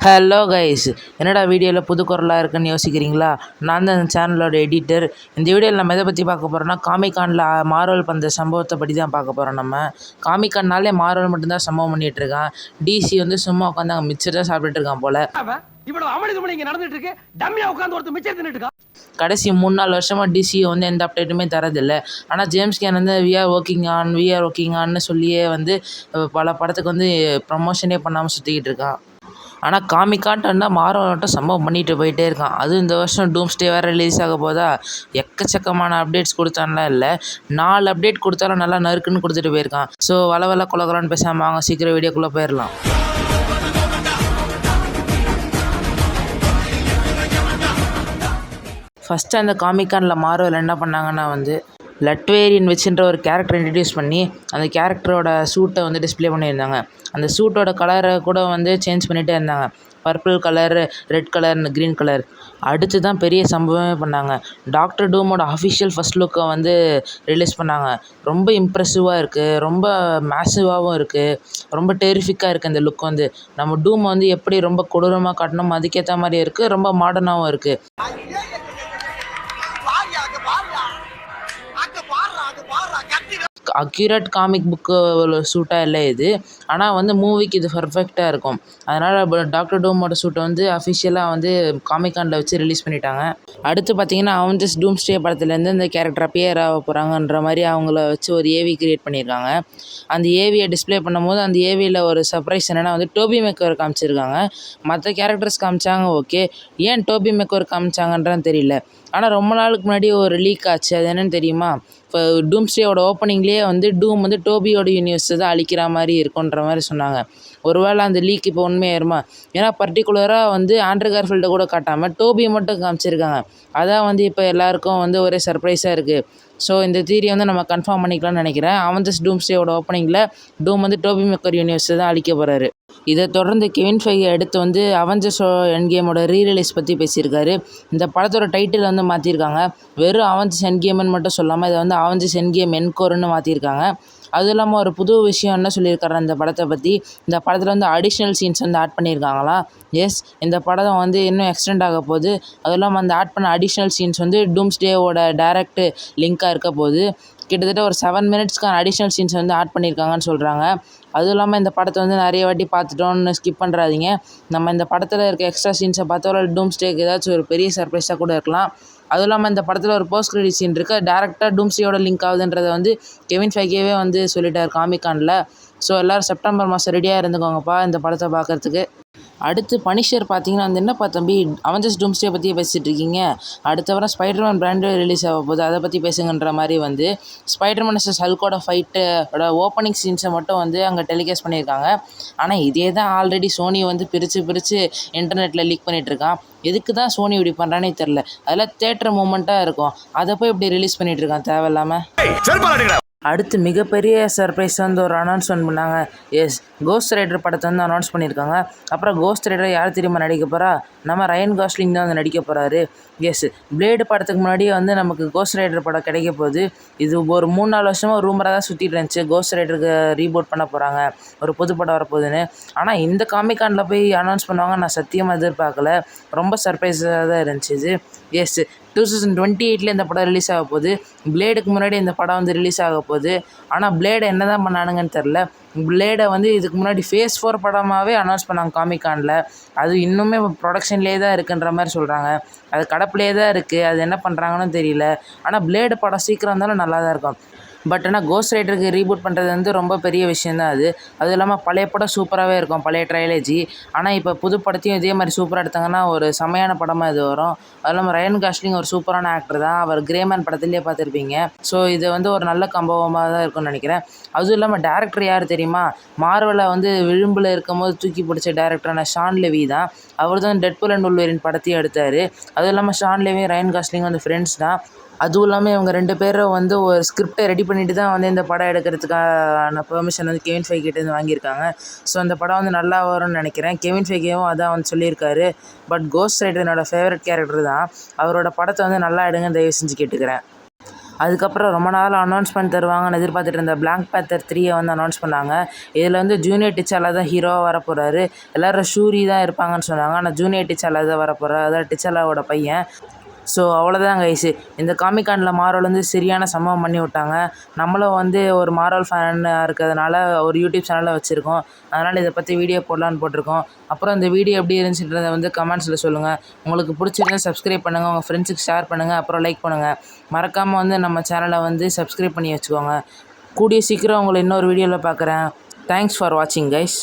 Hello guys, என்னடா வீடியோவில் புது குரலாக இருக்குன்னு யோசிக்கிறீங்களா? நான் தான் இந்த சேனலோட எடிட்டர். இந்த வீடியோவில் நம்ம எதை பற்றி பார்க்க போகிறோம்னா, காமிகானில் மார்வல் பண்ணுற சம்பவத்தை பற்றி தான் பார்க்க போகிறோம். நம்ம காமிகான்னாலே மார்வல் மட்டும்தான் சம்பவம் பண்ணிகிட்டு இருக்கான். டிசி வந்து சும்மா உட்காந்து அங்கே மிச்சர் தான் சாப்பிட்டுட்டு இருக்கான் போல. கடைசி 3-4 வருஷமாக டிசி வந்து எந்த அப்டேட்டுமே தரதில்லை. ஆனால் ஜேம்ஸ் கேன் வந்து வி ஆர் ஒர்க்கிங் ஆன்னு சொல்லியே வந்து பல படத்துக்கு வந்து ப்ரமோஷனே பண்ணாமல் சுற்றிக்கிட்டு இருக்கான். ஆனால் காமிக்கான்ட்டு மார்வல்ட்ட சம்பவம் பண்ணிட்டு போயிட்டே இருக்கான். அதுவும் இந்த வருஷம் டூம்ஸ்டே வேறு ரிலீஸ் ஆக போதா, எக்கச்சக்கமான அப்டேட்ஸ் கொடுத்தான்லாம் இல்லை, 4 அப்டேட் கொடுத்தாலும் நல்லா நறுக்குன்னு கொடுத்துட்டு போயிருக்கான். ஸோ வள குலகுலான்னு பேசாமல் வாங்க சீக்கிரம் வீடியோக்குள்ளே போயிடலாம். ஃபஸ்ட்டு அந்த காமிக்கானில் மார்வல் என்ன பண்ணாங்கன்னா வந்து லட்வேரியன் வச்சுன்ற ஒரு கேரக்டர் இன்ட்ரடியூஸ் பண்ணி அந்த கேரக்டரோட சூட்டை வந்து டிஸ்பிளே பண்ணியிருந்தாங்க. அந்த சூட்டோட கலரை கூட வந்து சேஞ்ச் பண்ணிகிட்டே இருந்தாங்க. Purple colour, red colour, green colour. அடுத்து தான் பெரிய சம்பவமே பண்ணாங்க. டாக்டர் டூமோட அஃபிஷியல் ஃபஸ்ட் லுக்கை வந்து ரிலீஸ் பண்ணாங்க. ரொம்ப இம்ப்ரெசிவாக இருக்குது, ரொம்ப மேசிவாகவும் இருக்குது, ரொம்ப டெரிஃபிக்காக இருக்குது. அந்த லுக் வந்து நம்ம டூமை வந்து எப்படி ரொம்ப கொடூரமாக காட்டணும் அதுக்கேற்ற மாதிரி இருக்குது, ரொம்ப மாடர்னாகவும் இருக்குது. அக்யூரேட் காமிக் புக்கு சூட்டாக இல்லை இது, ஆனால் வந்து மூவிக்கு இது பர்ஃபெக்டாக இருக்கும். அதனால் டாக்டர் டூமோட சூட்டை வந்து அஃபிஷியலாக வந்து காமிகானில் வச்சு ரிலீஸ் பண்ணிட்டாங்க. அடுத்து பார்த்திங்கன்னா அவெஞ்சர்ஸ் டூம்ஸ்டே படத்துலேருந்து இந்த கேரக்டர் அப்பியர் ஆக போகிறாங்கன்ற மாதிரி அவங்கள வச்சு ஒரு ஏவி கிரியேட் பண்ணியிருக்காங்க. அந்த ஏவியை டிஸ்பிளே பண்ணும்போது அந்த ஏவியில் ஒரு சர்ப்ரைஸ் என்னென்னா வந்து டோபி மேக்கவர் காமிச்சிருக்காங்க. மற்ற கேரக்டர்ஸ் காமிச்சாங்க, ஓகே, ஏன் டோபி மேக்கவர் காமிச்சாங்கன்றான்னு தெரியல. ஆனால் ரொம்ப நாளுக்கு முன்னாடி ஒரு லீக் ஆச்சு. அது என்னென்னு தெரியுமா? இப்போ டூம்ஸ்டேயோட ஓப்பனிங்லேயே வந்து டூம் வந்து டோபியோட யூனிவர்ஸ் தான் அழிக்கிற மாதிரி இருக்குன்ற மாதிரி சொன்னாங்க. ஒருவேளை அந்த லீக் இப்போ உண்மையாயிருமா? ஏன்னா பர்டிகுலராக வந்து ஆண்ட்ரூ கார்ஃபீல்டை கூட காட்டாமல் டோபியை மட்டும் காமிச்சிருக்காங்க. அதான் வந்து இப்போ எல்லாருக்கும் வந்து ஒரே சர்ப்ரைஸாக இருக்குது. ஸோ இந்த தியரியை வந்து நம்ம கன்ஃபார்ம் பண்ணிக்கலாம்னு நினைக்கிறேன். அவெஞ்சர்ஸ் டூம்ஸ்டேயோட ஓப்பனிங்கில் டூம் வந்து டோபி மேக்கர் யூனிவர்ஸ் தான் அழிக்க போகிறாரு. இதை தொடர்ந்து கெவின் ஃபைகி அடுத்து வந்து அவெஞ்சர்ஸ் எண்ட்கேமோட ரீரிலீஸ் பற்றி பேசியிருக்காரு. இந்த படத்தோட டைட்டில் வந்து மாற்றிருக்காங்க. வெறும் அவெஞ்சர்ஸ் எண்ட்கேம்னு மட்டும் சொல்லாமல் இதை வந்து அவெஞ்சர்ஸ் எண்ட்கேம் என்கோர்னு மாற்றிருக்காங்க. அதுவும் இல்லாமல் ஒரு புது விஷயம் என்ன சொல்லியிருக்காரு இந்த படத்தை பற்றி, இந்த படத்தில் வந்து அடிஷ்னல் சீன்ஸ் வந்து ஆட் பண்ணியிருக்காங்களாம். எஸ், இந்த படம் வந்து இன்னும் எக்ஸ்டெண்ட் ஆக போகுது. அதுவும் இல்லாமல் அந்த ஆட் பண்ண அடிஷ்னல் சீன்ஸ் வந்து டூம்ஸ்டேவோட டைரக்ட் லிங்காக இருக்க போகுது. கிட்டத்தட்ட ஒரு 7 மினிட்ஸ்க்கான அடிஷ்னல் சீன்ஸ் வந்து ஆட் பண்ணியிருக்காங்கன்னு சொல்கிறாங்க. அதுவும் இல்லாமல் இந்த படத்தை வந்து நிறைய வாட்டி பார்த்துட்டோன்னு ஸ்கிப் பண்ணுறாதீங்க. நம்ம இந்த படத்தில் இருக்க எக்ஸ்ட்ரா சீன்ஸை பார்த்தோம்னா டூம்ஸ்டேக்கு ஏதாச்சும் ஒரு பெரிய சர்ப்ரைஸாக கூட இருக்கலாம். அதுவும் இல்லாமல் இந்த படத்தில் ஒரு போஸ்ட் கிரெடிட் சீன் இருக்குது, டேரெக்டாக டூம்ஸ்டேயோட லிங்க் ஆகுதுன்றதை வந்து கெவின் ஃபைகியே வந்து சொல்லிட்டார் காமிகானில். ஸோ எல்லோரும் செப்டம்பர் மாதம் ரெடியாக இருந்துக்கோங்கப்பா இந்த படத்தை பார்க்குறதுக்கு. அடுத்து பனிஷர் பார்த்தீங்கன்னா வந்து என்னப்பா தம்பி அவெஞ்சர்ஸ் டூம்ஸ்டே பற்றியே பேசிகிட்டு இருக்கீங்க, அடுத்த வாரம் ஸ்பைடர்மேன் பிராண்டு ரிலீஸ் ஆக போகுது, அதை பற்றி பேசுங்கன்ற மாதிரி வந்து ஸ்பைடர்மேன் வர்சஸ் ஹல்கோட ஃபைட்டோட ஓப்பனிங் சீன்ஸை மட்டும் வந்து அங்கே டெலிகாஸ்ட் பண்ணியிருக்காங்க. ஆனால் இதே தான் ஆல்ரெடி சோனி வந்து பிரித்து இன்டர்நெட்டில் லீக் பண்ணிகிட்ருக்கான். எதுக்கு தான் சோனி இப்படி பண்ணுறானே தெரில. அதில் தேட்டர் மூமெண்ட்டாக இருக்கும், அதை போய் இப்படி ரிலீஸ் பண்ணிகிட்ருக்கான் தேவையில்லாமல். அடுத்து மிகப்பெரிய சர்ப்ரைஸ் வந்து ஒரு அனௌன்ஸ்மெண்ட் பண்ணாங்க. எஸ், கோஸ்ட் ரைடர் படத்தை வந்து அனௌன்ஸ் பண்ணியிருக்காங்க. அப்புறம் கோஸ்ட் ரைடர் யார் தெரியுமா நடிக்க போகிறா? நம்ம ரயன் காஸ்லிங் தான் வந்து நடிக்க போகிறாரு. எஸ், பிளேடு படத்துக்கு முன்னாடியே வந்து நமக்கு கோஸ்ட் ரைடர் படம் கிடைக்க போகுது. இது ஒரு 3-4 வருஷமாக ரூமராக தான் சுற்றிட்டு இருந்துச்சு, கோஸ்ட் ரைடருக்கு ரீபூட் பண்ண போகிறாங்க, ஒரு புது படம் வரப்போகுதுன்னு. ஆனால் இந்த காமிகானில் போய் அனௌன்ஸ் பண்ணுவாங்க நான் சத்தியமாக எதிர்பார்க்கல. ரொம்ப சர்ப்ரைஸாக தான் இருந்துச்சு இது. எஸ், 2028 இந்த படம் ரிலீஸ் ஆக போகுது. பிளேடுக்கு முன்னாடி இந்த படம் வந்து ரிலீஸ் ஆக போகுது. ஆனால் பிளேடை என்ன தான் பண்ணானுங்கன்னு தெரில. பிளேடை வந்து இதுக்கு முன்னாடி ஃபேஸ் 4 படமாகவே அனௌன்ஸ் பண்ணாங்க காமிகானில். அது இன்னுமே ப்ரொடக்ஷன்லேயே தான் இருக்குன்ற மாதிரி சொல்கிறாங்க. அது கடப்பிலே தான் இருக்குது, அது என்ன பண்ணுறாங்கன்னு தெரியல. ஆனால் பிளேடு படம் சீக்கிரம் இருந்தாலும் நல்லா தான் இருக்கும். பட் ஆனால் கோஸ்ட் ரைடருக்கு ரீபூட் பண்ணுறது வந்து ரொம்ப பெரிய விஷயந்தான் அது. அதுவும் இல்லாமல் பழைய படம் சூப்பராகவே இருக்கும், பழைய ட்ரையாலஜி. ஆனால் இப்போ புது படத்தையும் இதே மாதிரி சூப்பராக எடுத்தாங்கன்னா ஒரு செமையான படமாக இது வரும். அதுவும் இல்லாமல் ரயன் காஸ்லிங் ஒரு சூப்பரான ஆக்டர் தான், அவர் கிரேமேன் படத்துலேயே பார்த்துருப்பீங்க. ஸோ இது வந்து ஒரு நல்ல கம்பவமாக தான் இருக்கும்னு நினைக்கிறேன். அதுவும் இல்லாமல் டேரக்டர் யார் தெரியுமா? மார்வலை வந்து விளிம்பில் இருக்கும்போது தூக்கி பிடிச்ச டேரக்டரான ஷான் லெவி தான். அவர் தான் டெட்பூல் அண்ட் வொல்வரின் படத்தையும் எடுத்தார். அதுவும் இல்லாமல் ஷான் லெவி ரயன் காஸ்லிங் வந்து ஃப்ரெண்ட்ஸ் தான். அதுவும் இல்லாமல் இவங்க 2 பேரும் வந்து ஒரு ஸ்கிரிப்டை ரெடி பண்ணிட்டு தான் வந்து இந்த படம் எடுக்கிறதுக்கான பெர்மிஷன் வந்து கெவின் ஃபைகி கிட்டேருந்து வாங்கியிருக்காங்க. ஸோ அந்த படம் வந்து நல்லா வரும்னு நினைக்கிறேன். கெவின் ஃபைகியும் அதான் வந்து சொல்லியிருக்காரு. பட் கோஸ்ட் ரைடர் என்னோடய ஃபேவரட் கேரக்டர் தான், அவரோட படத்தை வந்து நல்லா எடுங்க தயவு செஞ்சு கேட்டுக்கிறேன். அதுக்கப்புறம் ரொம்ப நாள் அனௌன்ஸ்மெண்ட் தருவாங்கன்னு எதிர்பார்த்துட்டு இருந்த பிளாக் பேத்தர் 3 வந்து அனௌன்ஸ் பண்ணாங்க. இதில் வந்து ஜூனியர் டிச்சாலா தான் ஹீரோவாக வரப்போகிறாரு. எல்லோரும் ஷூரி தான் இருப்பாங்கன்னு சொன்னாங்க. ஆனால் ஜூனியர் டிச்சாலா தான் வரப்போகிறார். அதாவது டிச்சாலாவோட பையன். ஸோ அவ்வளோதான் கைஸு. இந்த காமிகானில் மார்வல் வந்து சரியான சம்பவம் பண்ணி விட்டாங்க. நம்மளும் வந்து ஒரு மார்வல் ஃபேனாக இருக்கிறதுனால ஒரு யூடியூப் சேனலில் வச்சுருக்கோம். அதனால் இதை பற்றி வீடியோ போடலான்னு போட்டிருக்கோம். அப்புறம் இந்த வீடியோ எப்படி இருந்துச்சுன்றதை வந்து கமெண்ட்ஸில் சொல்லுங்கள். உங்களுக்கு பிடிச்சிருந்தா சப்ஸ்கிரைப் பண்ணுங்கள், உங்கள் ஃப்ரெண்ட்ஸுக்கு ஷேர் பண்ணுங்கள், அப்புறம் லைக் பண்ணுங்கள். மறக்காமல் வந்து நம்ம சேனலை வந்து சப்ஸ்கிரைப் பண்ணி வச்சுக்கோங்க. கூடிய சீக்கிரம் உங்களை இன்னொரு வீடியோவில் பார்க்குறேன். தேங்க்ஸ் ஃபார் வாட்சிங் கைஸ்.